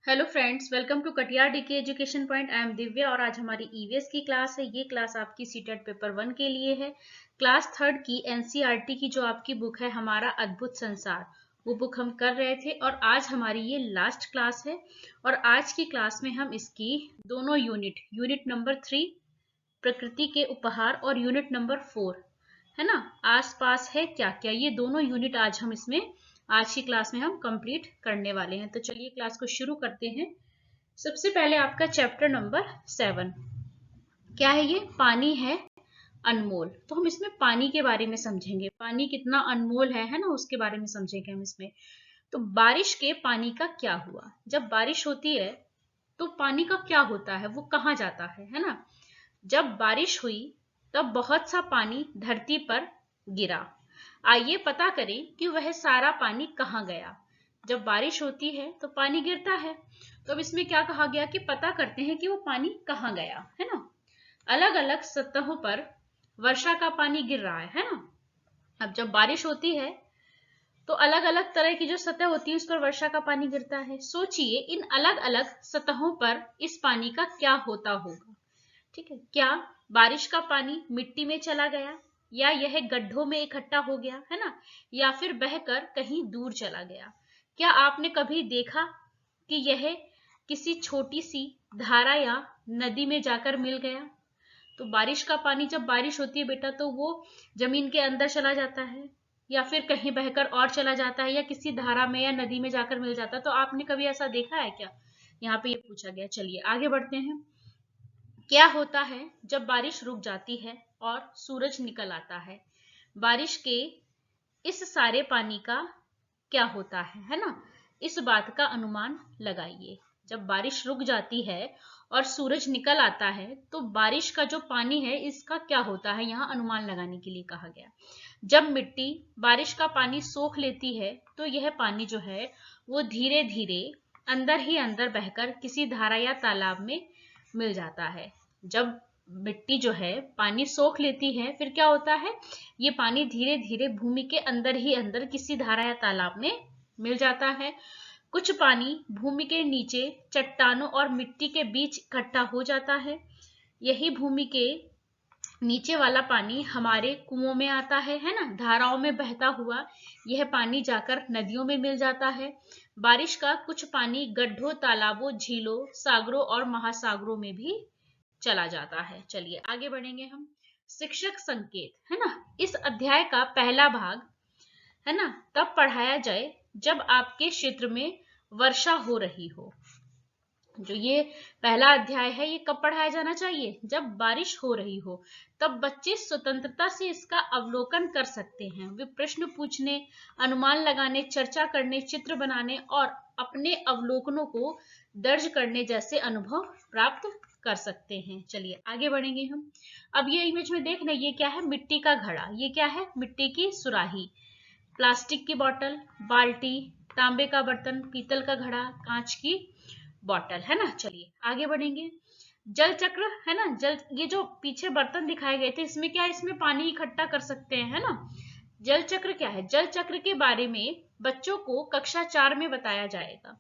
Hello friends, welcome to Katiyar DK education point. I am Divya और आज हमारी ईवीएस की क्लास है। ये क्लास आपकी सीटेट पेपर 1 के लिए है। क्लास थर्ड की एनसीईआरटी की जो आपकी बुक है हमारा अद्भुत संसार, वो बुक हम कर रहे थे और आज हमारी ये लास्ट क्लास है। और आज की क्लास में हम इसकी दोनों यूनिट नंबर 3 प्रकृति के उपहार और यूनिट नंबर 4 है ना, आसपास है क्या क्या, ये दोनों यूनिट आज की क्लास में हम कंप्लीट करने वाले हैं। तो चलिए क्लास को शुरू करते हैं। सबसे पहले आपका चैप्टर नंबर 7 क्या है? ये पानी है अनमोल। तो हम इसमें पानी के बारे में समझेंगे, पानी कितना अनमोल है ना, उसके बारे में समझेंगे हम इसमें। तो बारिश के पानी का क्या हुआ? जब बारिश होती है तो पानी का क्या होता है, वो कहाँ जाता है ना। जब बारिश हुई तब बहुत सा पानी धरती पर गिरा। आइए पता करें कि वह सारा पानी कहाँ गया। जब बारिश होती है तो पानी गिरता है, तो अब इसमें क्या कहा गया कि पता करते हैं कि वो पानी कहाँ गया है ना। अलग अलग सतहों पर वर्षा का पानी गिर रहा है ना। अब जब बारिश होती है तो अलग अलग तरह की जो सतह होती है उस पर वर्षा का पानी गिरता है। सोचिए इन अलग अलग सतहों पर इस पानी का क्या होता होगा। ठीक है, क्या बारिश का पानी मिट्टी में चला गया, या यह गड्ढों में इकट्ठा हो गया है ना, या फिर बहकर कहीं दूर चला गया। क्या आपने कभी देखा कि यह किसी छोटी सी धारा या नदी में जाकर मिल गया? तो बारिश का पानी जब बारिश होती है बेटा तो वो जमीन के अंदर चला जाता है, या फिर कहीं बहकर और चला जाता है, या किसी धारा में या नदी में जाकर मिल जाता है। तो आपने कभी ऐसा देखा है क्या? यहाँ पे ये पूछा गया। चलिए आगे बढ़ते हैं। क्या होता है जब बारिश रुक जाती है और सूरज निकल आता है? बारिश के इस सारे पानी का क्या होता है ना, इस बात का अनुमान लगाइए। जब बारिश रुक जाती है और सूरज निकल आता है तो बारिश का जो पानी है इसका क्या होता है, यहाँ अनुमान लगाने के लिए कहा गया। जब मिट्टी बारिश का पानी सोख लेती है तो यह पानी जो है वो धीरे धीरे अंदर ही अंदर बहकर किसी धारा या तालाब में मिल जाता है। जब मिट्टी जो है पानी सोख लेती है फिर क्या होता है, ये पानी धीरे धीरे भूमि के अंदर ही अंदर किसी धारा या तालाब में मिल जाता है। कुछ पानी भूमि के नीचे चट्टानों और मिट्टी के बीच इकट्ठा हो जाता है। यही भूमि के नीचे वाला पानी हमारे कुओं में आता है ना, धाराओं में बहता हुआ यह पानी जाकर नदियों में मिल जाता है। बारिश का कुछ पानी गड्ढों, तालाबों, झीलों, सागरों और महासागरों में भी चला जाता है। चलिए आगे बढ़ेंगे हम। शिक्षक संकेत है ना, इस अध्याय का पहला भाग है ना तब पढ़ाया जाए जब आपके क्षेत्र में वर्षा हो रही हो। जो ये पहला अध्याय है ये कब पढ़ाया जाना चाहिए? जब बारिश हो रही हो। तब बच्चे स्वतंत्रता से इसका अवलोकन कर सकते हैं। वे प्रश्न पूछने, अनुमान लगाने, चर्चा करने, चित्र बनाने और अपने अवलोकनों को दर्ज करने जैसे अनुभव प्राप्त कर सकते हैं। चलिए आगे बढ़ेंगे हम। अब ये इमेज में देखना, ये क्या है? मिट्टी का घड़ा। ये क्या है? मिट्टी की सुराही। प्लास्टिक की बोतल, बाल्टी, तांबे का बर्तन, पीतल का घड़ा, कांच की बॉटल है ना। चलिए आगे बढ़ेंगे। जल चक्र है ना, जल, ये जो पीछे बर्तन दिखाए गए थे इसमें क्या है, इसमें पानी इकट्ठा कर सकते हैं है ना। जल चक्र क्या है? जल चक्र के बारे में बच्चों को कक्षा 4 में बताया जाएगा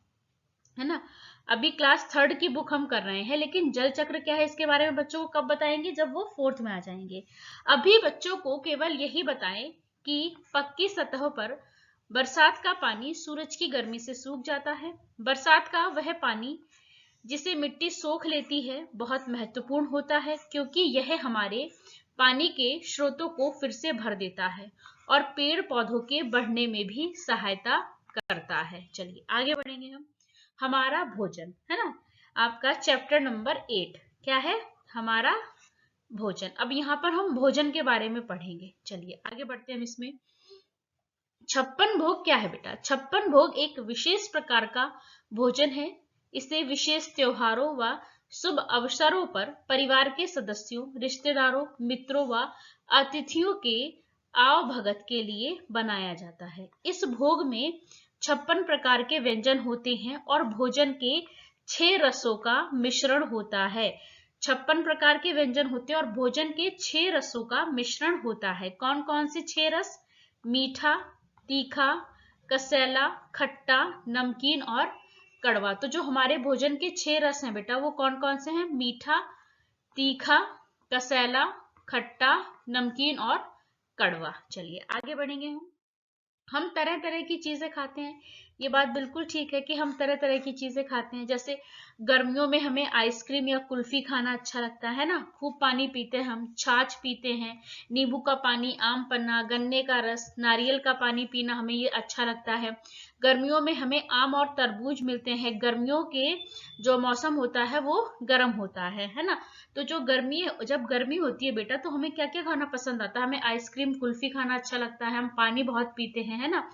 है ना। अभी क्लास थर्ड की बुक हम कर रहे हैं, लेकिन जल चक्र क्या है इसके बारे में बच्चों को कब बताएंगे? जब वो फोर्थ में आ जाएंगे। अभी बच्चों को केवल यही बताएं कि पक्की सतहों पर बरसात का पानी सूरज की गर्मी से सूख जाता है। बरसात का वह पानी जिसे मिट्टी सोख लेती है बहुत महत्वपूर्ण होता है, क्योंकि यह हमारे पानी के स्रोतों को फिर से भर देता है और पेड़ पौधों के बढ़ने में भी सहायता करता है। चलिए आगे बढ़ेंगे हम। हमारा भोजन है ना, आपका चैप्टर नंबर 8 क्या है? हमारा भोजन। अब यहाँ पर हम भोजन के बारे में पढ़ेंगे। चलिए आगे बढ़ते हैं हम इसमें। छप्पन भोग क्या है बेटा? छप्पन भोग एक विशेष प्रकार का भोजन है। इसे विशेष त्योहारों व शुभ अवसरों पर परिवार के सदस्यों, रिश्तेदारों, मित्रों व अतिथियों के आवभगत के लिए बनाया जाता है। इस भोग में 56 प्रकार के व्यंजन होते हैं और भोजन के 6 रसों का मिश्रण होता है। 56 प्रकार के व्यंजन होते हैं और भोजन के 6 रसों का मिश्रण होता है। कौन कौन से 6 रस? मीठा, तीखा, कसैला, खट्टा, नमकीन और कड़वा। तो जो हमारे भोजन के 6 रस हैं बेटा वो कौन कौन से हैं? मीठा, तीखा, कसैला, खट्टा, नमकीन और कड़वा। चलिए आगे बढ़ेंगे। हम तरह तरह की चीजें खाते हैं, ये बात बिल्कुल ठीक है कि हम तरह तरह की चीजें खाते हैं। जैसे गर्मियों में हमें आइसक्रीम या कुल्फी खाना अच्छा लगता है ना, खूब पानी पीते हैं, हम छाछ पीते हैं, नींबू का पानी, आम पन्ना, गन्ने का रस, नारियल का पानी पीना हमें ये अच्छा लगता है। गर्मियों में हमें आम और तरबूज मिलते हैं। गर्मियों के जो मौसम होता है वो गर्म होता है ना। तो जब गर्मी होती है बेटा तो हमें क्या क्या खाना पसंद आता है? हमें आइसक्रीम कुल्फी खाना अच्छा लगता है, हम पानी बहुत पीते हैं, है ना।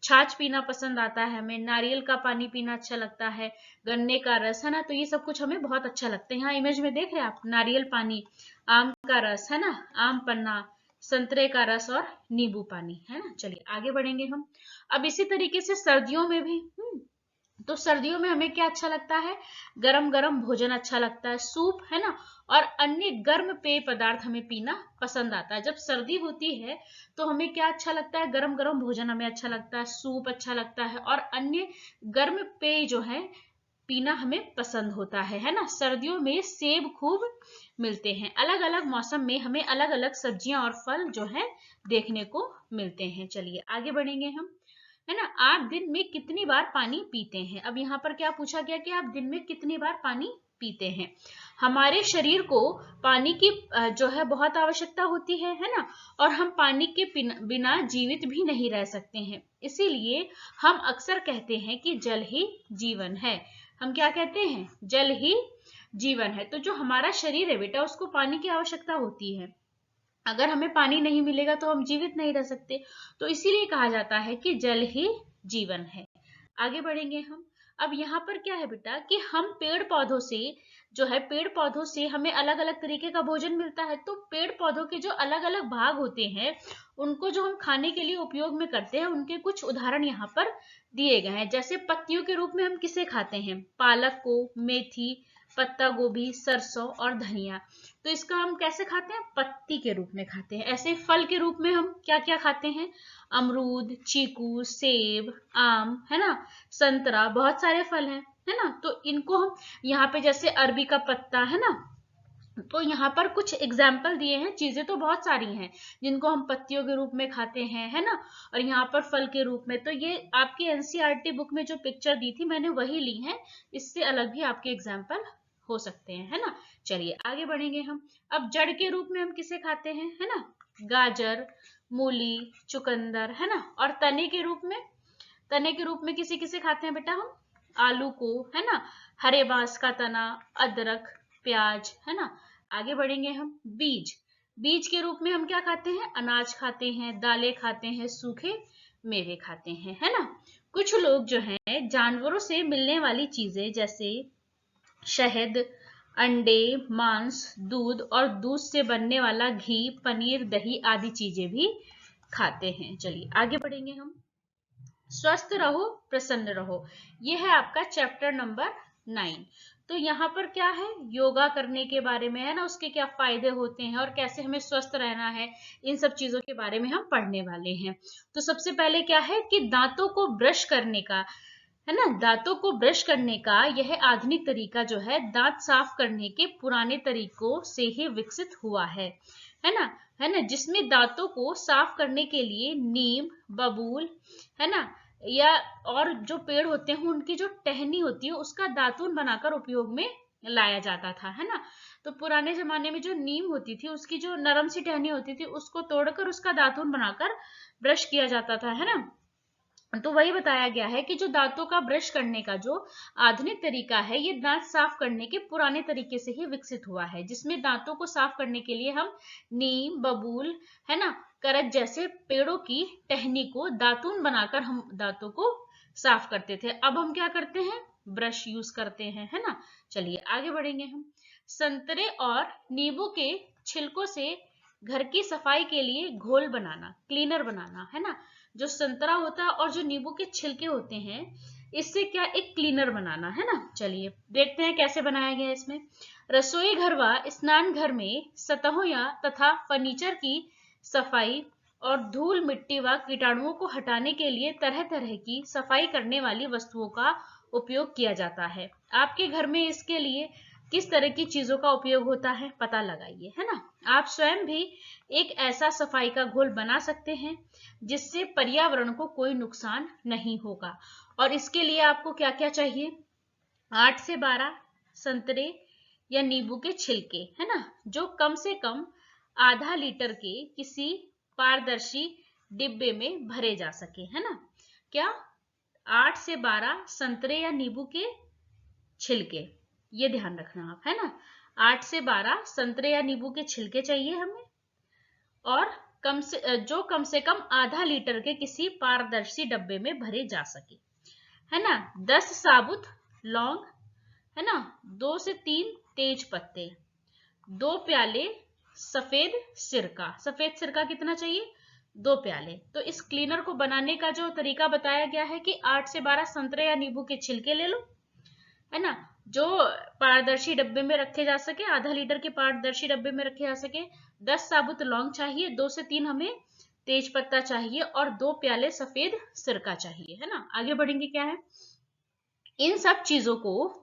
छाछ पीना पसंद आता है हमें, नारियल का पानी पीना अच्छा लगता है, गन्ने का रस, है ना। तो ये सब कुछ हमें बहुत अच्छा लगता है। यहाँ इमेज में देख रहे हैं आप, नारियल पानी, आम का रस, है ना, आम पन्ना, संतरे का रस और नींबू पानी, है ना। चलिए आगे बढ़ेंगे हम। अब इसी तरीके से सर्दियों में भी तो सर्दियों में हमें क्या अच्छा लगता है? गरम गरम भोजन अच्छा लगता है, सूप, है ना, और अन्य गर्म पेय पदार्थ हमें पीना पसंद आता है। जब सर्दी होती है तो हमें क्या अच्छा लगता है? गरम गरम भोजन हमें अच्छा लगता है, सूप अच्छा लगता है और अन्य गर्म पेय जो है पीना हमें पसंद होता है ना। सर्दियों में सेब खूब मिलते हैं। अलग अलग मौसम में हमें अलग अलग सब्जियां और फल जो है देखने को मिलते हैं। चलिए आगे बढ़ेंगे हम, है ना। आप दिन में कितनी बार पानी पीते हैं? अब यहाँ पर क्या पूछा गया कि आप दिन में कितनी बार पानी पीते हैं? हमारे शरीर को पानी की जो है बहुत आवश्यकता होती है ना। और हम पानी के बिना जीवित भी नहीं रह सकते हैं। इसीलिए हम अक्सर कहते हैं कि जल ही जीवन है। हम क्या कहते हैं? जल ही जीवन है। तो जो हमारा शरीर है बेटा उसको पानी की आवश्यकता होती है। अगर हमें पानी नहीं मिलेगा तो हम जीवित नहीं रह सकते। तो इसीलिए कहा जाता है कि जल ही जीवन है। आगे बढ़ेंगे हम। अब यहाँ पर क्या है बेटा कि हम पेड़ पौधों से जो है, पेड़ पौधों से हमें अलग अलग तरीके का भोजन मिलता है। तो पेड़ पौधों के जो अलग अलग भाग होते हैं उनको जो हम खाने के लिए उपयोग में करते हैं उनके कुछ उदाहरण यहाँ पर दिए गए हैं। जैसे पत्तियों के रूप में हम किसे खाते हैं? पालक को, मेथी, पत्ता गोभी, सरसों और धनिया। तो इसका हम कैसे खाते हैं? पत्ती के रूप में खाते हैं। ऐसे फल के रूप में हम क्या क्या खाते हैं? अमरूद, चीकू, सेब, आम, है ना, संतरा, बहुत सारे फल हैं, है ना। तो इनको हम यहाँ पे जैसे अरबी का पत्ता, है ना, तो यहाँ पर कुछ एग्जाम्पल दिए हैं। चीजें तो बहुत सारी हैं जिनको हम पत्तियों के रूप में खाते हैं, है ना, और यहाँ पर फल के रूप में। तो ये आपकी एनसीईआरटी बुक में जो पिक्चर दी थी मैंने वही ली है, इससे अलग भी आपके एग्जाम्पल हो सकते हैं, है ना। चलिए आगे बढ़ेंगे हम। अब जड़ के रूप में हम किसे खाते हैं? है ना, गाजर, मूली, चुकंदर, है ना। और तने के रूप में किसे किसे खाते हैं बेटा हम? आलू को, है ना, हरे बांस का तना, अदरक, प्याज, है ना। आगे बढ़ेंगे हम। बीज के रूप में हम क्या खाते हैं? अनाज खाते हैं, दालें खाते हैं, सूखे मेवे खाते हैं, है ना। कुछ लोग जो है जानवरों से मिलने वाली चीजें जैसे शहद, अंडे, मांस, दूध और दूध से बनने वाला घी, पनीर, दही आदि चीजें भी खाते हैं। चलिए आगे बढ़ेंगे हम। स्वस्थ रहो, प्रसन्न रहो, ये है आपका चैप्टर नंबर 9। तो यहाँ पर क्या है? योगा करने के बारे में, है ना, उसके क्या फायदे होते हैं और कैसे हमें स्वस्थ रहना है, इन सब चीजों के बारे में हम पढ़ने वाले हैं। तो सबसे पहले क्या है कि दांतों को ब्रश करने का, है ना, दांतों को ब्रश करने का यह आधुनिक तरीका जो है दांत साफ करने के पुराने तरीकों से ही विकसित हुआ है ना, जिसमें दांतों को साफ करने के लिए नीम, बबूल, है ना, या और जो पेड़ होते हैं उनकी जो टहनी होती है उसका दातून बनाकर उपयोग में लाया जाता था, है ना। तो पुराने जमाने में जो नीम होती थी उसकी जो नरम सी टहनी होती थी उसको तोड़कर उसका दातून बनाकर ब्रश किया जाता था, है ना। तो वही बताया गया है कि जो दांतों का ब्रश करने का जो आधुनिक तरीका है ये दांत साफ करने के पुराने तरीके से ही विकसित हुआ है, जिसमें दांतों को साफ करने के लिए हम नीम, बबूल, है ना, करच जैसे पेड़ों की टहनी को दातून बनाकर हम दांतों को साफ करते थे। अब हम क्या करते हैं? ब्रश यूज करते हैं, है ना। चलिए आगे बढ़ेंगे हम। संतरे और नींबू के छिलकों से घर की सफाई के लिए घोल बनाना, क्लीनर बनाना, है ना। जो संतरा होता है और जो नींबू के छिलके होते हैं इससे क्या एक क्लीनर बनाना, है ना। चलिए देखते हैं कैसे बनाया गया इसमें। रसोई घर व स्नान घर में सतहों या तथा फर्नीचर की सफाई और धूल, मिट्टी व कीटाणुओं को हटाने के लिए तरह तरह की सफाई करने वाली वस्तुओं का उपयोग किया जाता है। आपके घर में इसके लिए किस तरह की चीजों का उपयोग होता है पता लगाइए, है ना। आप स्वयं भी एक ऐसा सफाई का घोल बना सकते हैं जिससे पर्यावरण को कोई नुकसान नहीं होगा। और इसके लिए आपको क्या क्या चाहिए, 8 से 12 संतरे या नींबू के छिलके, है ना, जो कम से कम आधा लीटर के किसी पारदर्शी डिब्बे में भरे जा सके, है ना। क्या, 8 से 12 संतरे या नींबू के छिलके, ये ध्यान रखना आप, है ना। 8 से 12 संतरे या नींबू के छिलके चाहिए हमें, और कम से कम आधा लीटर के किसी पारदर्शी डब्बे में भरे जा सके, है ना। 10 साबुत लौंग, है ना, 2 से 3 तेज पत्ते, 2 प्याले सफेद सिरका। सफेद सिरका कितना चाहिए, 2 प्याले। तो इस क्लीनर को बनाने का जो तरीका बताया गया है कि 8 से 12 संतरे या नींबू के छिलके ले लो, है ना, जो पारदर्शी डब्बे में रखे जा सके, आधा लीटर के पारदर्शी डब्बे में रखे जा सके। 10 साबुत लौंग चाहिए, 2 से 3 हमें तेज पत्ता चाहिए, और 2 प्याले सफेद सिरका चाहिए, है ना। आगे बढ़ेंगे, क्या है, इन सब चीजों को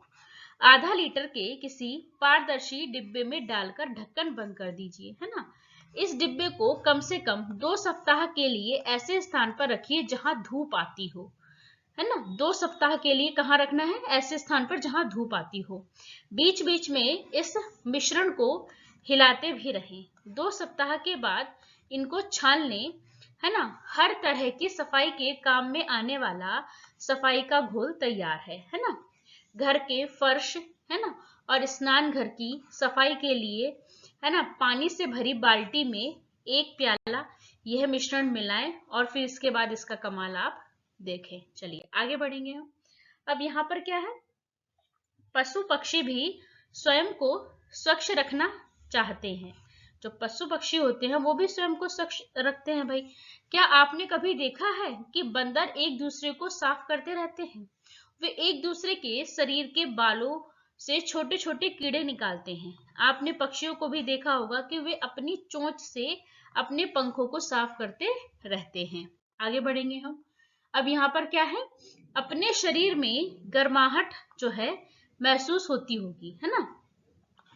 आधा लीटर के किसी पारदर्शी डिब्बे में डालकर ढक्कन बंद कर दीजिए, है ना। इस डिब्बे को कम से कम 2 सप्ताह के लिए ऐसे स्थान पर रखिए जहां धूप आती हो, है ना। 2 सप्ताह के लिए कहाँ रखना है, ऐसे स्थान पर जहां धूप आती हो। बीच बीच में इस मिश्रण को हिलाते भी रहें। 2 सप्ताह के बाद इनको छान लें, है ना। हर तरह की सफाई के काम में आने वाला सफाई का घोल तैयार है ना। घर के फर्श, है ना, और स्नान घर की सफाई के लिए, है ना, पानी से भरी बाल्टी में 1 प्याला यह मिश्रण मिलाएं, और फिर इसके बाद इसका कमाल आप देखें। चलिए आगे बढ़ेंगे हम। अब यहाँ पर क्या है, पशु पक्षी भी स्वयं को स्वच्छ रखना चाहते हैं। जो पशु पक्षी होते हैं वो भी स्वयं को स्वच्छ रखते हैं भाई। क्या आपने कभी देखा है कि बंदर एक दूसरे को साफ करते रहते हैं? वे एक दूसरे के शरीर के बालों से छोटे छोटे कीड़े निकालते हैं। आपने पक्षियों को भी देखा होगा कि वे अपनी चोंच से अपने पंखों को साफ करते रहते हैं। आगे बढ़ेंगे हम। अब यहाँ पर क्या है, अपने शरीर में गर्माहट जो है महसूस होती होगी, है ना,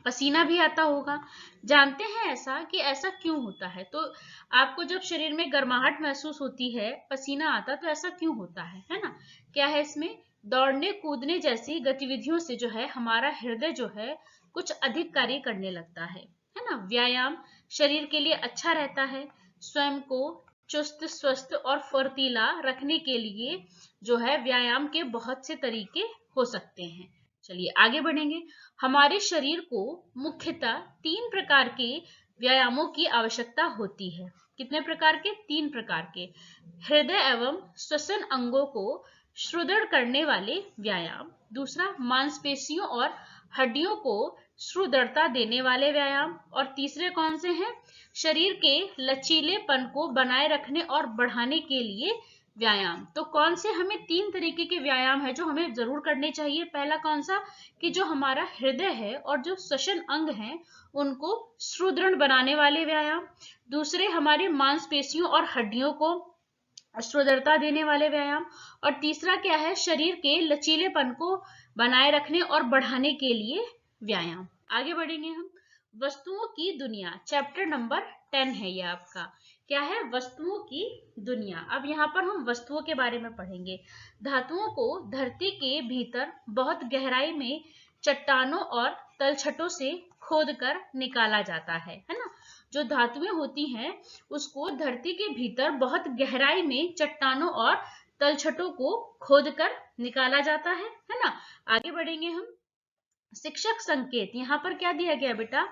पसीना भी आता होगा। जानते हैं ऐसा कि ऐसा क्यों होता है? तो आपको जब शरीर में गर्माहट महसूस होती है, पसीना आता, तो ऐसा क्यों होता है ना। क्या है इसमें, दौड़ने कूदने जैसी गतिविधियों से जो है हमारा हृदय जो है कुछ अधिक कार्य करने लगता है ना। व्यायाम शरीर के लिए अच्छा रहता है। स्वयं को चुस्त स्वस्थ और फुर्तीला रखने के लिए जो है व्यायाम के बहुत से तरीके हो सकते हैं। चलिए आगे बढ़ेंगे। हमारे शरीर को मुख्यतः 3 प्रकार के व्यायामों की आवश्यकता होती है। कितने प्रकार के? 3 प्रकार के। हृदय एवं श्वसन अंगों को सुदृढ़ करने वाले व्यायाम, दूसरा मांसपेशियों और हड्डियों को सुदृढ़ता देने वाले व्यायाम, और तीसरे कौन से हैं, शरीर के लचीलेपन को बनाए रखने और बढ़ाने के लिए व्यायाम। तो कौन से हमें 3 तरीके के व्यायाम है जो हमें जरूर करने चाहिए। पहला कौन सा, कि जो हमारा हृदय है और जो श्वसन अंग हैं उनको सुदृढ़ बनाने वाले व्यायाम, दूसरे हमारे मांसपेशियों और हड्डियों को सुदृढ़ता देने वाले व्यायाम, और तीसरा क्या है, शरीर के लचीलेपन को बनाए रखने और बढ़ाने के लिए व्यायाम। आगे बढ़ेंगे हम। वस्तुओं की दुनिया, चैप्टर नंबर 10 है ये आपका। क्या है, वस्तुओं की दुनिया। अब यहाँ पर हम वस्तुओं के बारे में पढ़ेंगे। धातुओं को धरती के भीतर बहुत गहराई में चट्टानों और तलछटों से खोदकर निकाला जाता है ना। जो धातुएं होती हैं उसको धरती के भीतर बहुत गहराई में चट्टानों और तलछटों को खोदकर निकाला जाता है ना। आगे बढ़ेंगे हम। शिक्षक संकेत, यहाँ पर क्या दिया गया बेटा,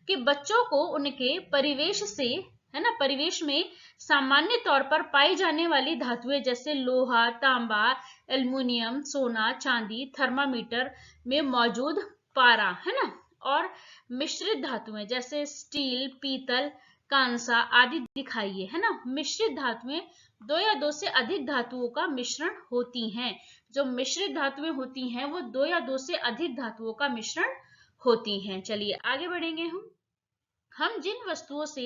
कि बच्चों को उनके परिवेश से, है ना, परिवेश में सामान्य तौर पर पाई जाने वाली धातुएं जैसे लोहा, तांबा, एल्युमिनियम, सोना, चांदी, थर्मामीटर में मौजूद पारा, है ना, और मिश्रित धातुएं जैसे स्टील, पीतल, कांसा आदि दिखाइए, है ना। मिश्रित धातुएं 2 या 2 से अधिक धातुओं का मिश्रण होती हैं। जो मिश्रित धातुएं होती हैं वो 2 या 2 से अधिक धातुओं का मिश्रण होती हैं। चलिए आगे बढ़ेंगे हम जिन वस्तुओं से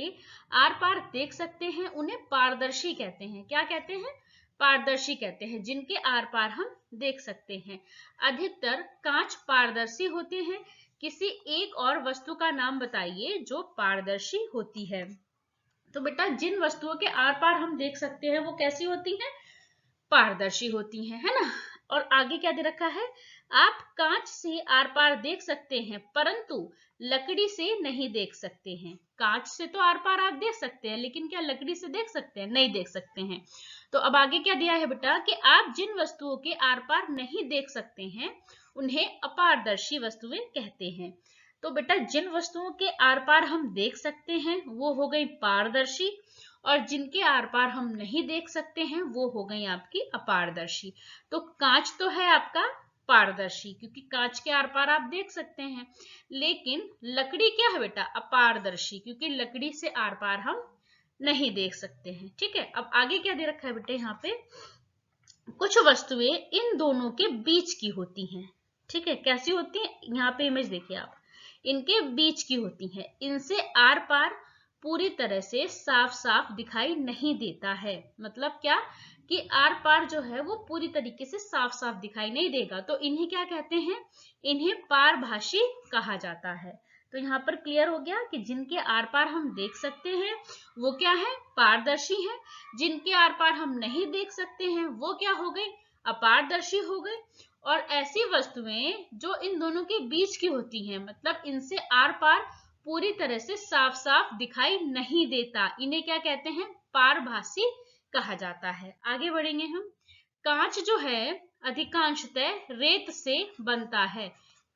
आर पार देख सकते हैं उन्हें पारदर्शी कहते हैं। क्या कहते हैं? पारदर्शी कहते हैं, जिनके आर पार हम देख सकते हैं। अधिकतर कांच पारदर्शी होते हैं। किसी एक और वस्तु का नाम बताइए जो पारदर्शी होती है। तो बेटा जिन वस्तुओं के आर पार हम देख सकते हैं वो कैसी होती हैं? पारदर्शी होती हैं, है ना। और आगे क्या दे रखा है? आप कांच से आर पार देख सकते हैं परंतु लकड़ी से नहीं देख सकते हैं। कांच से तो आर पार आप देख सकते हैं, लेकिन क्या लकड़ी से देख सकते हैं? नहीं देख सकते हैं। तो अब आगे क्या दिया है बेटा कि आप जिन वस्तुओं के आर पार नहीं देख सकते हैं उन्हें अपारदर्शी वस्तुएं कहते हैं। तो बेटा जिन वस्तुओं के आर पार हम देख सकते हैं वो हो गई पारदर्शी, और जिनके आर पार हम नहीं देख सकते हैं वो हो गई आपकी अपारदर्शी। तो कांच तो है आपका पारदर्शी, क्योंकि कांच के आर पार आप देख सकते हैं, लेकिन लकड़ी क्या है बेटा? अपारदर्शी, क्योंकि लकड़ी से आर पार हम नहीं देख सकते हैं। ठीक है, अब आगे क्या दे रखा है बेटे? यहाँ पे कुछ वस्तुएं इन दोनों के बीच की होती हैं। ठीक है, कैसी होती हैं? यहाँ पे इमेज देखिए आप, इनके बीच की होती हैं। इनसे आर पार पूरी तरह से साफ साफ दिखाई नहीं देता है। मतलब क्या कि आर पार जो है वो पूरी तरीके से साफ साफ दिखाई नहीं देगा। तो इन्हें क्या कहते हैं? इन्हें पारभासी कहा जाता है। तो यहाँ पर क्लियर हो गया कि जिनके आर पार हम देख सकते हैं वो क्या है? पारदर्शी है। जिनके आर पार हम नहीं देख सकते हैं वो क्या हो गई? अपारदर्शी हो गए। और ऐसी वस्तुएं जो इन दोनों के बीच की होती हैं, मतलब इनसे आर पार पूरी तरह से साफ साफ दिखाई नहीं देता, इन्हें क्या कहते हैं? पारभासी कहा जाता है। आगे बढ़ेंगे हम। कांच जो है अधिकांशतः रेत से बनता है।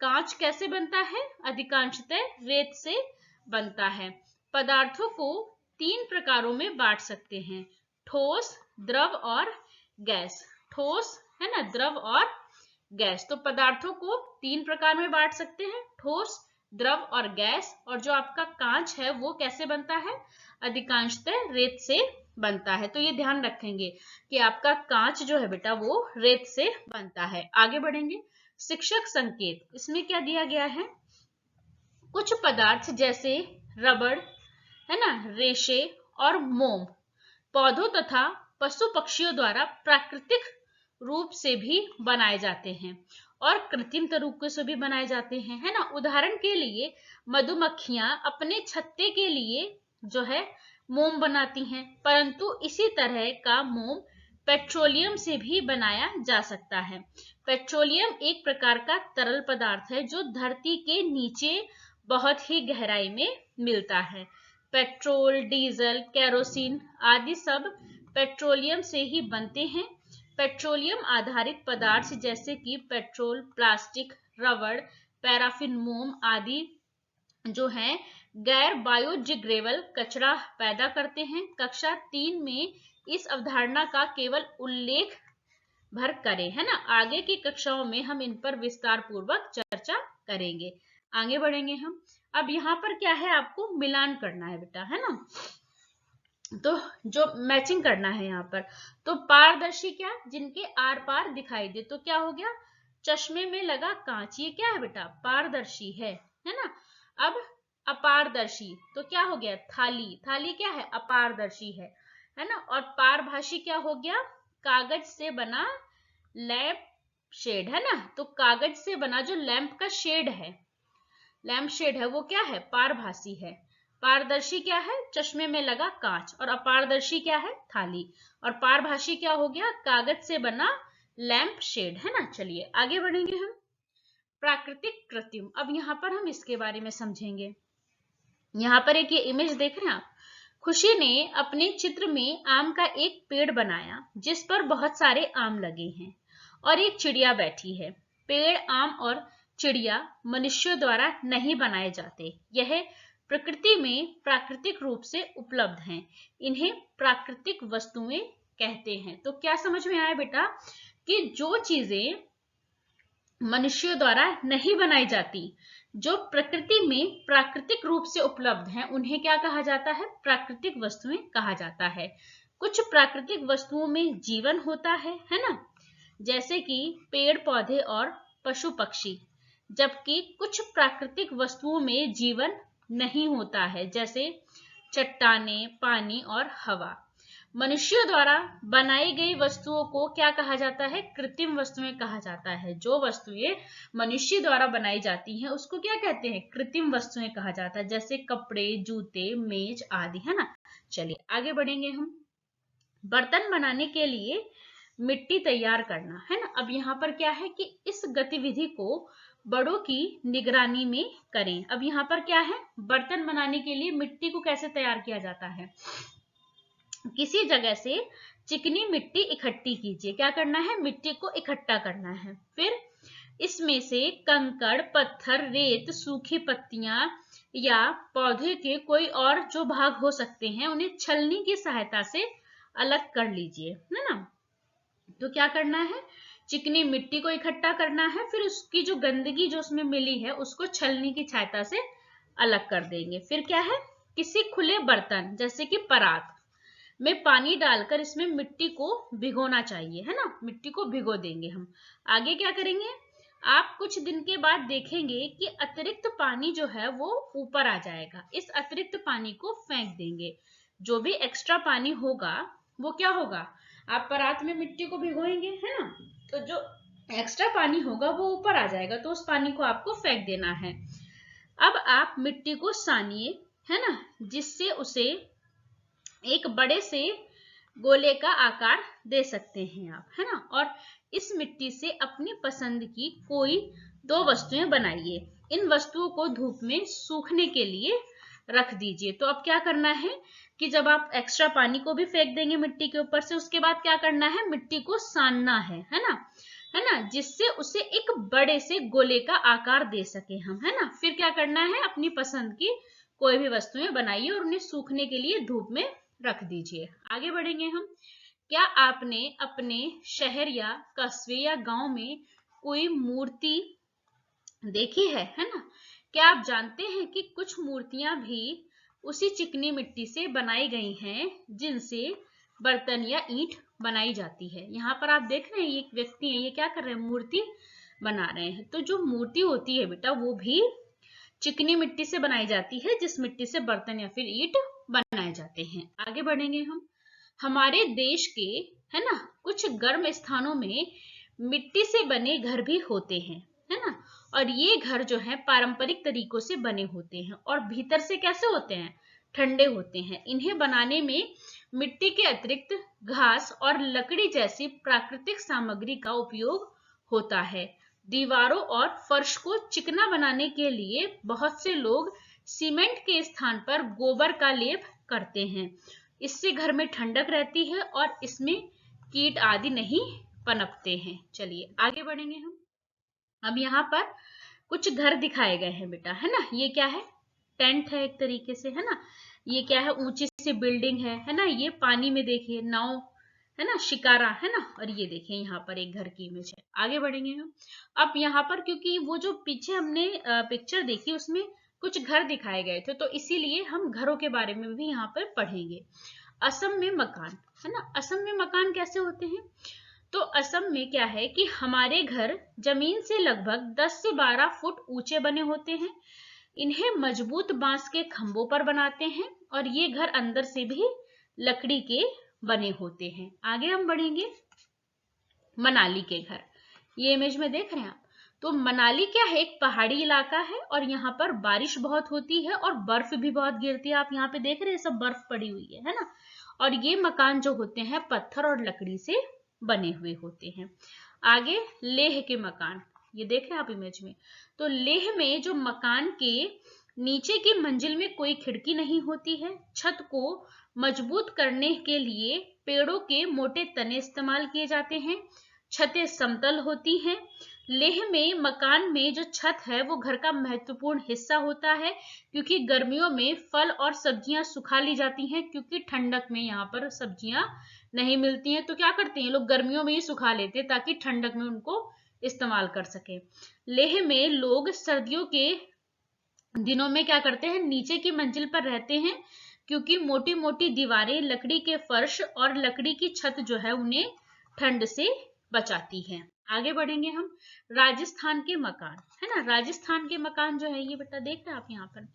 कांच कैसे बनता है? अधिकांशतः रेत से बनता है। पदार्थों को 3 प्रकारों में बांट सकते हैं: ठोस, द्रव और गैस। ठोस है ना, द्रव और गैस। तो पदार्थों को 3 प्रकार में बांट सकते हैं: ठोस, द्रव और गैस। और जो आपका कांच है वो कैसे बनता है? अधिकांशतः रेत से बनता है। तो ये ध्यान रखेंगे कि आपका कांच जो है बेटा वो रेत से बनता है। आगे बढ़ेंगे। शिक्षक संकेत, इसमें क्या दिया गया है? कुछ पदार्थ जैसे रबड़, है ना, रेशे और मोम पौधों तथा पशु पक्षियों द्वारा प्राकृतिक रूप से भी बनाए जाते हैं और कृत्रिम तरीकों से भी बनाए जाते हैं, है ना। उदाहरण के लिए मधुमक्खियां अपने छत्ते के लिए जो है मोम बनाती हैं, परंतु इसी तरह का मोम पेट्रोलियम से भी बनाया जा सकता है। पेट्रोलियम एक प्रकार का तरल पदार्थ है जो धरती के नीचे बहुत ही गहराई में मिलता है। पेट्रोल, डीजल, केरोसिन आदि सब पेट्रोलियम से ही बनते हैं। पेट्रोलियम आधारित पदार्थ जैसे कि पेट्रोल, प्लास्टिक, रबड़, पैराफिन, मोम आदि जो हैं गैर बायोडिग्रेडेबल कचरा पैदा करते हैं। कक्षा 3 में इस अवधारणा का केवल उल्लेख भर करें, है ना। आगे की कक्षाओं में हम इन पर विस्तार पूर्वक चर्चा करेंगे। आगे बढ़ेंगे हम। अब यहाँ पर क्या है? आपको मिलान करना है बेटा, है ना। तो जो मैचिंग करना है यहाँ पर, तो पारदर्शी क्या? जिनके आर पार दिखाई दे। तो क्या हो गया? चश्मे में लगा कांच, ये क्या है बेटा? पारदर्शी है ना। अब अपारदर्शी तो क्या हो गया? थाली, थाली क्या है? अपारदर्शी है ना। और पारभासी क्या हो गया? कागज से बना लैंप शेड, है ना। तो कागज से बना जो लैंप का शेड है, लैंप शेड है, वो क्या है? पारभासी है। पारदर्शी क्या है? चश्मे में लगा कांच। और अपारदर्शी क्या है? थाली। और पारभासी क्या हो गया? कागज से बना लैंप शेड, है ना। चलिए आगे बढ़ेंगे हम। प्राकृतिक, कृत्रिम, अब यहाँ पर हम इसके बारे में समझेंगे। यहाँ पर एक ये इमेज देख रहे हैं आप। खुशी ने अपने चित्र में आम का एक पेड़ बनाया जिस पर बहुत सारे आम लगे हैं और एक चिड़िया बैठी है। पेड़, आम और चिड़िया मनुष्यों द्वारा नहीं बनाए जाते। यह प्रकृति में प्राकृतिक रूप से उपलब्ध हैं। इन्हें प्राकृतिक वस्तुएं कहते हैं। तो क्या समझ में आया बेटा कि जो चीजें मनुष्यों द्वारा नहीं बनाई जाती, जो प्रकृति में प्राकृतिक रूप से उपलब्ध हैं, उन्हें क्या कहा जाता है? प्राकृतिक वस्तुएं कहा जाता है। कुछ प्राकृतिक वस्तुओं में जीवन होता है ना, जैसे कि पेड़ पौधे और पशु पक्षी, जबकि कुछ प्राकृतिक वस्तुओं में जीवन नहीं होता है, जैसे चट्टानें, पानी और हवा। मनुष्यों द्वारा बनाई गई वस्तुओं को क्या कहा जाता है? कृत्रिम वस्तुएं कहा जाता है। जो वस्तुएं मनुष्य द्वारा बनाई जाती हैं उसको क्या कहते हैं? कृत्रिम वस्तुएं कहा जाता है, जैसे कपड़े, जूते, मेज आदि, है ना। चलिए आगे बढ़ेंगे हम। बर्तन बनाने के लिए मिट्टी तैयार करना, है ना। अब यहाँ पर क्या है कि इस गतिविधि को बड़ों की निगरानी में करें। अब यहाँ पर क्या है, बर्तन बनाने के लिए मिट्टी को कैसे तैयार किया जाता है? किसी जगह से चिकनी मिट्टी इकट्ठी कीजिए। क्या करना है? मिट्टी को इकट्ठा करना है। फिर इसमें से कंकड़, पत्थर, रेत, सूखी पत्तियां या पौधे के कोई और जो भाग हो सकते हैं उन्हें छलनी की सहायता से अलग कर लीजिए, है ना। तो क्या करना है? चिकनी मिट्टी को इकट्ठा करना है, फिर उसकी जो गंदगी जो उसमें मिली है उसको छलनी की सहायता से अलग कर देंगे। फिर क्या है? किसी खुले बर्तन जैसे कि परात में पानी डालकर इसमें मिट्टी को भिगोना चाहिए, है ना। मिट्टी को भिगो देंगे हम। आगे क्या करेंगे? आप कुछ दिन के बाद देखेंगे कि अतिरिक्त पानी जो है वो ऊपर आ जाएगा। इस अतिरिक्त पानी को फेंक देंगे। जो भी एक्स्ट्रा पानी होगा वो क्या होगा? आप परात में मिट्टी को भिगोएंगे, है ना, तो जो एक्स्ट्रा पानी होगा वो ऊपर आ जाएगा, तो उस पानी को आपको फेंक देना है। अब आप मिट्टी को सानिए, है ना, जिससे उसे एक बड़े से गोले का आकार दे सकते हैं आप, है ना। और इस मिट्टी से अपनी पसंद की कोई 2 वस्तुएं बनाइए। इन वस्तुओं को धूप में सूखने के लिए रख दीजिए। तो अब क्या करना है कि जब आप एक्स्ट्रा पानी को भी फेंक देंगे मिट्टी के ऊपर से, उसके बाद क्या करना है? मिट्टी को सानना है ना, है ना, जिससे उसे एक बड़े से गोले का आकार दे सके हम, है ना। फिर क्या करना है? अपनी पसंद की कोई भी वस्तुएं बनाइए और उन्हें सूखने के लिए धूप में रख दीजिए। आगे बढ़ेंगे हम। क्या आपने अपने शहर या कस्बे या गांव में कोई मूर्ति देखी है ना। क्या आप जानते हैं कि कुछ मूर्तियां भी उसी चिकनी मिट्टी से बनाई गई हैं जिनसे बर्तन या ईंट बनाई जाती है। यहाँ पर आप देख रहे हैं ये एक व्यक्ति है, ये क्या कर रहे हैं? मूर्ति बना रहे हैं। तो जो मूर्ति होती है बेटा वो भी चिकनी मिट्टी से बनाई जाती है, जिस मिट्टी से बर्तन या फिर ईंट बनाए जाते हैं। आगे बढ़ेंगे हम। हमारे देश के, है ना, कुछ गर्म स्थानों में मिट्टी से बने घर भी होते हैं, है ना। और ये घर जो है पारंपरिक तरीकों से बने होते हैं और भीतर से कैसे होते हैं? ठंडे होते हैं। इन्हें बनाने में मिट्टी के अतिरिक्त घास और लकड़ी जैसी प्राकृतिक सामग्री का उपयोग होता है। दीवारों और फर्श को चिकना बनाने के लिए बहुत से लोग सीमेंट के स्थान पर गोबर का लेप करते हैं। इससे घर में ठंडक रहती है और इसमें कीट आदि नहीं पनपते हैं। चलिए आगे बढ़ेंगे हम। अब यहाँ पर कुछ घर दिखाए गए हैं बेटा, है ना। ये क्या है? टेंट है एक तरीके से, है ना। ये क्या है? ऊंची सी बिल्डिंग है ना। ये पानी में देखिए नाव, है ना, शिकारा, है ना। और ये देखिए यहाँ पर एक घर की इमेज है। आगे बढ़ेंगे हम। अब यहाँ पर क्योंकि वो जो पीछे हमने पिक्चर देखी उसमें कुछ घर दिखाए गए थे, तो इसीलिए हम घरों के बारे में भी यहाँ पर पढ़ेंगे। असम में मकान, है ना। असम में मकान कैसे होते हैं? तो असम में क्या है कि हमारे घर जमीन से लगभग 10 से 12 फुट ऊंचे बने होते हैं। इन्हें मजबूत बांस के खंभों पर बनाते हैं और ये घर अंदर से भी लकड़ी के बने होते हैं। आगे हम बढ़ेंगे। मनाली के घर, ये इमेज में देख रहे हैं आप। तो मनाली क्या है? एक पहाड़ी इलाका है और यहाँ पर बारिश बहुत होती है और बर्फ भी बहुत गिरती है। आप यहाँ पे देख रहे हैं सब बर्फ पड़ी हुई है ना। और ये मकान जो होते हैं पत्थर और लकड़ी से बने हुए होते हैं। आगे लेह के मकान, ये देख रहे हैं आप इमेज में। तो लेह में जो मकान के नीचे की मंजिल में कोई खिड़की नहीं होती है। छत को मजबूत करने के लिए पेड़ों के मोटे तने इस्तेमाल किए जाते हैं। छतें समतल होती हैं। लेह में मकान में जो छत है वो घर का महत्वपूर्ण हिस्सा होता है, क्योंकि गर्मियों में फल और सब्जियां सुखा ली जाती हैं, क्योंकि ठंडक में यहाँ पर सब्जियां नहीं मिलती हैं। तो क्या करते हैं लोग? गर्मियों में ही सुखा लेते हैं ताकि ठंडक में उनको इस्तेमाल कर सके। लेह में लोग सर्दियों के दिनों में क्या करते हैं? नीचे की मंजिल पर रहते हैं, क्योंकि मोटी मोटी दीवारें, लकड़ी के फर्श और लकड़ी की छत जो है उन्हें ठंड से बचाती है। आगे बढ़ेंगे हम। राजस्थान के मकान, है ना। राजस्थान के मकान जो है ये बेटा देख रहे हैं आप यहाँ पर।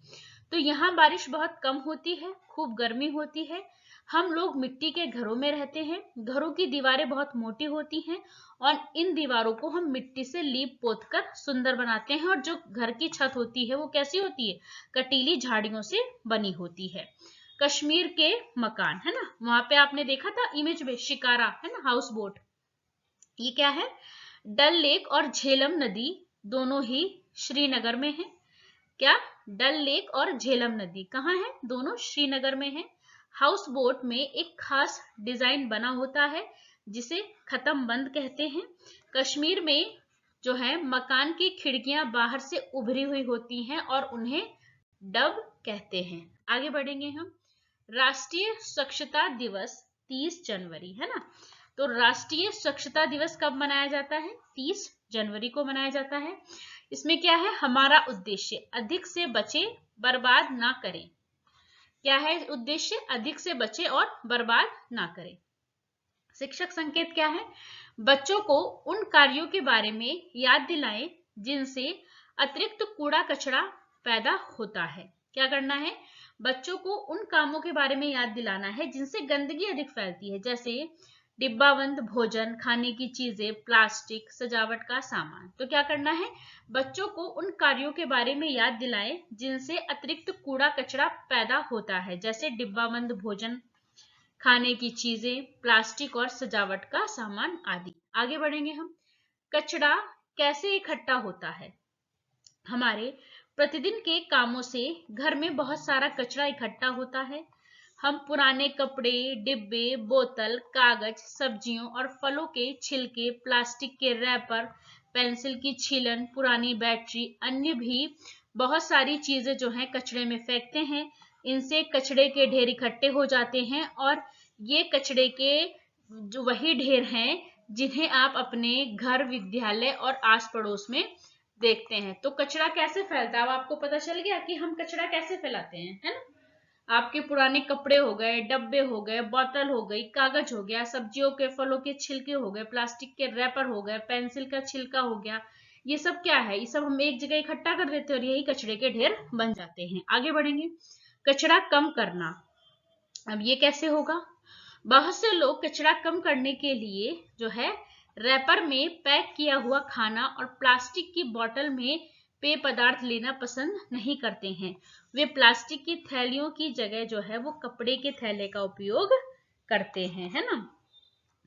तो यहाँ बारिश बहुत कम होती है, खूब गर्मी होती है। हम लोग मिट्टी के घरों में रहते हैं। घरों की दीवारें बहुत मोटी होती हैं और इन दीवारों को हम मिट्टी से लीप पोत कर सुंदर बनाते हैं। और जो घर की छत होती है वो कैसी होती है? कटीली झाड़ियों से बनी होती है। कश्मीर के मकान, है ना, वहां पे आपने देखा था इमेज में शिकारा, है ना, हाउस बोट। ये क्या है? डल लेक और झेलम नदी दोनों ही श्रीनगर में है। क्या? डल लेक और झेलम नदी कहाँ है? दोनों श्रीनगर में है। हाउस बोट में एक खास डिजाइन बना होता है जिसे खत्म बंद कहते हैं। कश्मीर में जो है मकान की खिड़कियां बाहर से उभरी हुई होती हैं और उन्हें डब कहते हैं। आगे बढ़ेंगे हम। राष्ट्रीय स्वच्छता दिवस 30 जनवरी, है ना। तो राष्ट्रीय स्वच्छता दिवस कब मनाया जाता है? 30 जनवरी को मनाया जाता है। इसमें क्या है? हमारा उद्देश्य अधिक से बचे, बर्बाद ना करें। क्या है उद्देश्य? अधिक से बचे और बर्बाद ना करें। शिक्षक संकेत क्या है? बच्चों को उन कार्यों के बारे में याद दिलाएं जिनसे अतिरिक्त कूड़ा कचरा पैदा होता है। क्या करना है? बच्चों को उन कामों के बारे में याद दिलाना है जिनसे गंदगी अधिक फैलती है, जैसे डिब्बाबंद भोजन, खाने की चीजें, प्लास्टिक, सजावट का सामान। तो क्या करना है? बच्चों को उन कार्यों के बारे में याद दिलाएं जिनसे अतिरिक्त कूड़ा कचरा पैदा होता है, जैसे डिब्बाबंद भोजन, खाने की चीजें, प्लास्टिक और सजावट का सामान आदि। आगे बढ़ेंगे हम। कचरा कैसे इकट्ठा होता है? हमारे प्रतिदिन के कामों से घर में बहुत सारा कचरा इकट्ठा होता है। हम पुराने कपड़े, डिब्बे, बोतल, कागज, सब्जियों और फलों के छिलके, प्लास्टिक के रैपर, पेंसिल की छीलन, पुरानी बैटरी, अन्य भी बहुत सारी चीजें जो हैं कचरे में फेंकते हैं। इनसे कचरे के ढेर इकट्ठे हो जाते हैं और ये कचरे के जो वही ढेर हैं जिन्हें आप अपने घर, विद्यालय और आस पड़ोस में देखते हैं। तो कचरा कैसे फैलता है? अब आपको पता चल गया कि हम कचरा कैसे फैलाते हैं, है ना। आपके पुराने कपड़े हो गए, डब्बे हो गए, बोतल हो गई, कागज हो गया, सब्जियों के फलों के छिलके हो गए, प्लास्टिक के रैपर हो गए, पेंसिल का छिलका हो गया, ये सब क्या है? ये सब हम एक जगह इकट्ठा कर देते हैं और यही कचरे के ढेर बन जाते हैं। आगे बढ़ेंगे। कचरा कम करना। अब ये कैसे होगा? बहुत से लोग कचरा कम करने के लिए जो है रैपर में पैक किया हुआ खाना और प्लास्टिक की बोतल में पेय पदार्थ लेना पसंद नहीं करते हैं। वे प्लास्टिक की थैलियों की जगह जो है वो कपड़े के थैले का उपयोग करते हैं, है ना,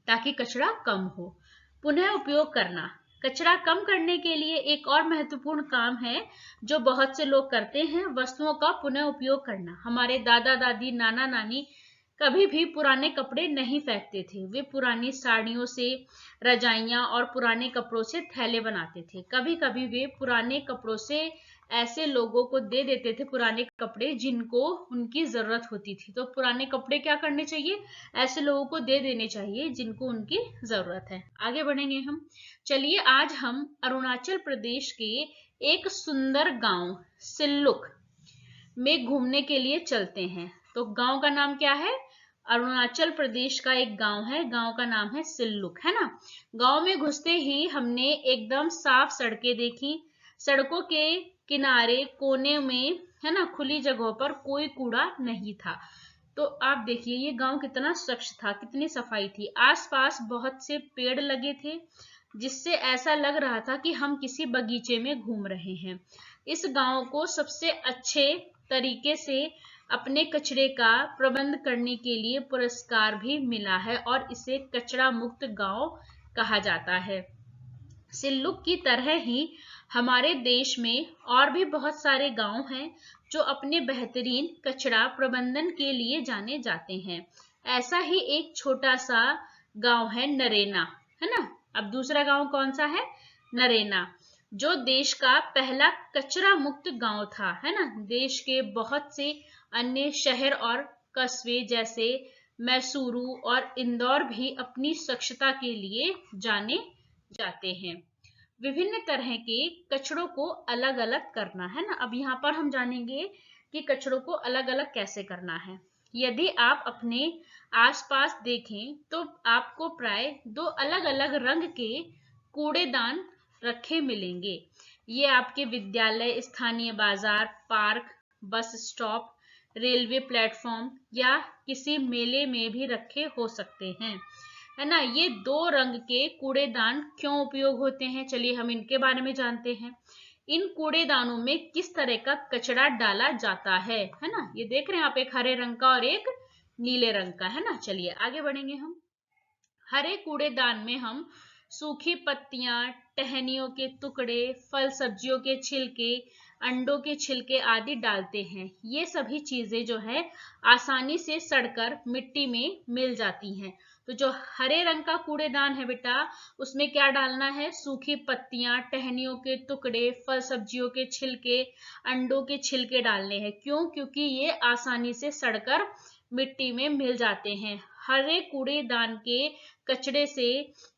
ताकि कचरा कम हो। पुनः उपयोग करना। कचरा कम करने के लिए एक और महत्वपूर्ण काम है जो बहुत से लोग करते हैं, वस्तुओं का पुनः उपयोग करना। हमारे दादा दादी, नाना नानी कभी भी पुराने कपड़े नहीं फेंकते थे। वे पुरानी साड़ियों से रजाइयां और पुराने कपड़ों से थैले बनाते थे। कभी कभी वे पुराने कपड़ों से ऐसे लोगों को दे देते थे पुराने कपड़े जिनको उनकी जरूरत होती थी। तो पुराने कपड़े क्या करने चाहिए? ऐसे लोगों को दे देने चाहिए जिनको उनकी जरूरत है। आगे बढ़ेंगे हम। चलिए आज हम अरुणाचल प्रदेश के एक सुंदर गांव सिल्लुक में घूमने के लिए चलते हैं। तो गांव का नाम क्या है? अरुणाचल प्रदेश का एक गांव है, गांव का नाम है सिल्लुक, है ना। गांव में घुसते ही हमने एकदम साफ सड़कें देखी। सड़कों के किनारे कोने में, है ना, खुली जगहों पर कोई कूड़ा नहीं था। तो आप देखिए ये गांव कितना स्वच्छ था, कितनी सफाई थी। आसपास बहुत से पेड़ लगे थे जिससे ऐसा लग रहा था कि हम किसी बगीचे में घूम रहे हैं। इस गांव को सबसे अच्छे तरीके से अपने कचरे का प्रबंध करने के लिए पुरस्कार भी मिला है और इसे कचरा मुक्त गांव कहा जाता है। सिल्लुक की तरह ही हमारे देश में और भी बहुत सारे गांव हैं जो अपने बेहतरीन कचरा प्रबंधन के लिए जाने जाते हैं। ऐसा ही एक छोटा सा गांव है नरेना, है ना। अब दूसरा गांव कौन सा है? नरेना, जो देश का पहला कचरा मुक्त गांव था, है ना। देश के बहुत से अन्य शहर और कस्बे जैसे मैसूरू और इंदौर भी अपनी स्वच्छता के लिए जाने जाते हैं। विभिन्न तरह के कचड़ों को अलग अलग करना, है ना। अब यहाँ पर हम जानेंगे कि कचड़ों को अलग अलग कैसे करना है। यदि आप अपने आसपास देखें तो आपको प्राय दो अलग अलग रंग के कूड़ेदान रखे मिलेंगे। ये आपके विद्यालय, स्थानीय बाजार, park, bus stop, railway platform या किसी मेले में भी रखे हो सकते हैं, है ना। ये 2 रंग के कूड़ेदान क्यों उपयोग होते हैं, चलिए हम इनके बारे में जानते हैं। इन कूड़ेदानों में किस तरह का कचरा डाला जाता है ना। ये देख रहे हैं आप, एक हरे रंग का और एक नीले रंग का, है ना। चलिए आगे बढ़ेंगे हम। हरे कूड़ेदान में हम सूखी पत्तियां, टहनियों के टुकड़े, फल सब्जियों के छिलके, अंडों के छिलके आदि डालते हैं। ये सभी चीजें जो है आसानी से सड़कर मिट्टी में मिल जाती हैं। तो जो हरे रंग का कूड़ेदान है बेटा, उसमें क्या डालना है, सूखी पत्तियां, टहनियों के टुकड़े, फल सब्जियों के छिलके, अंडों के छिलके डालने हैं। क्यों? क्योंकि ये आसानी से सड़कर मिट्टी में मिल जाते हैं। हरे कूड़ेदान के कचड़े से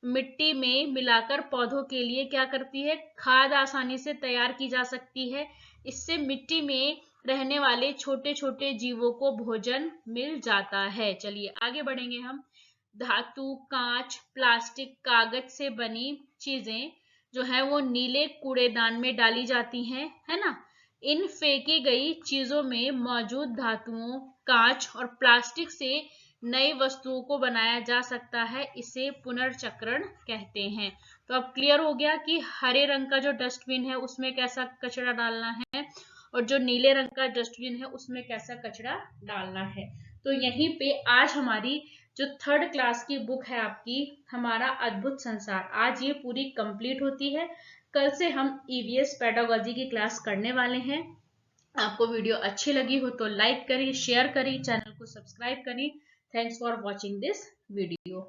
मिट्टी में मिलाकर पौधों के लिए क्या करती है, खाद आसानी से तैयार की जा सकती है। इससे मिट्टी में रहने वाले छोटे छोटे जीवों को भोजन मिल जाता है। चलिए आगे बढ़ेंगे हम। धातु, कांच, प्लास्टिक, कागज से बनी चीजें जो है वो नीले कूड़ेदान में डाली जाती हैं, है ना। इन फेंकी गई चीजों में मौजूद धातुओं, कांच और प्लास्टिक से नई वस्तुओं को बनाया जा सकता है। इसे पुनर्चक्रण कहते हैं। तो अब क्लियर हो गया कि हरे रंग का जो डस्टबिन है उसमें कैसा कचरा डालना है और जो नीले रंग का डस्टबिन है उसमें कैसा कचरा डालना है। तो यहीं पे आज हमारी जो 3rd क्लास की बुक है आपकी, हमारा अद्भुत संसार, आज ये पूरी कंप्लीट होती है। कल से हम ईवीएस पेडागोजी की क्लास करने वाले हैं। आपको वीडियो अच्छी लगी हो तो लाइक करें, शेयर करें, चैनल को सब्सक्राइब करें। Thanks for watching this video.